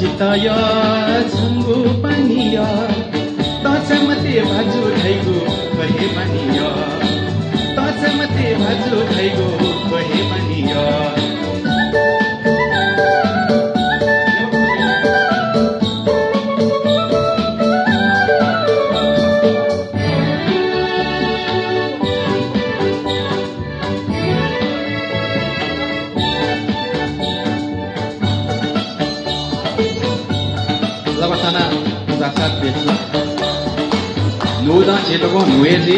जिताया छंगु पनिया ताचमते भाजु खैगु कहे बनिया ताचमते भाजु खैगु कहे बनिया Labatana zakat betu Loda chetogo nuezi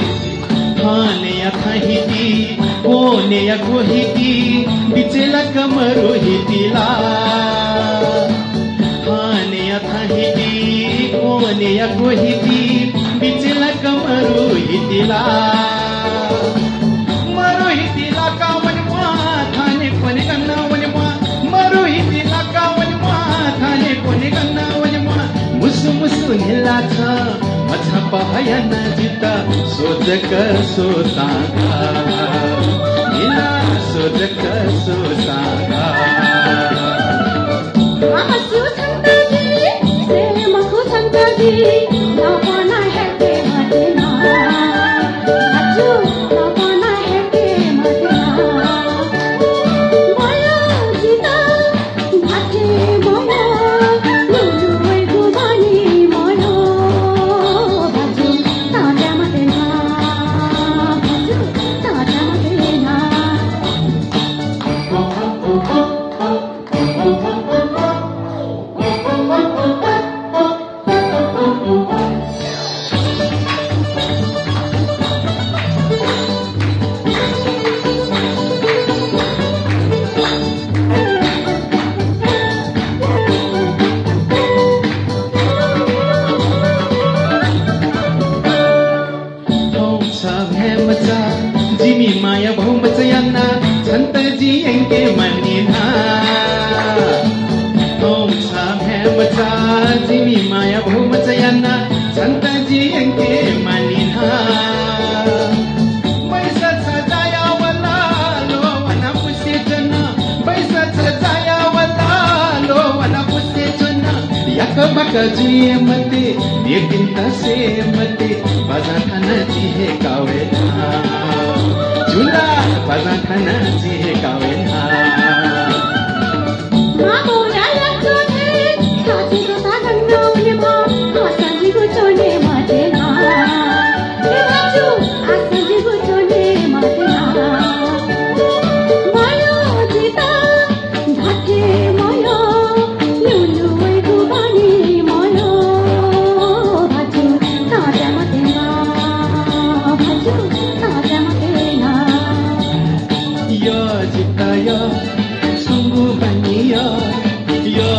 Hane ya thahiti Hone ya kohiti Bichela kamaru hitila Hane ya thahiti Hone ya kohiti Bichela kamaru hitila Maru hitila kawan mwa Thane kone kanna wane mwa Maru hitila kawan mwa Thane kone kanna wane mwa मुसु मुसु हिला छ मछा पहाया नजिता सोचक सोसागा हिला सोचक सोसागा आसु छंताजी से मखु छंताजी लापना है के मदना आजु लापना है के मदना माया जिता भाटे मोया जिमी माया बहु मचयन्ना संतजी एंके मनिना ओम साभे मचा जिमी माया बहु मचयन्ना संतजी एंके मनिना बैसा सजाया वाला लो वना पुसे जना बैसा सजाया वाला लो वना पुसे जना यक बक जुए मते लेकिन तसे मते बजा खाना जी है कावेना झूला बजा खाना जी है कावेना मामो याला चोने काची को सागन नौने मा आसाजी को चोने मतेना हे बाजू आसाजी को चोने मतेना मायो जिता घाटे मायो लुलु वै गुबानी मायो बाजू ताजा मतेना बाजू ताजा मतेना या जिताया संगु बनिया या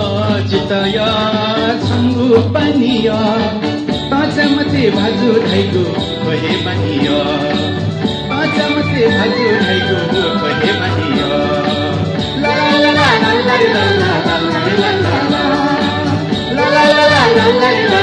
जिताया संगु बनिया ताचमते भाजु धैगु कहे बनिया ताचमते भाजु धैगु कहे बनिया ला ला ला ला ला ला ला ला ला ला ला ला ला ला ला ला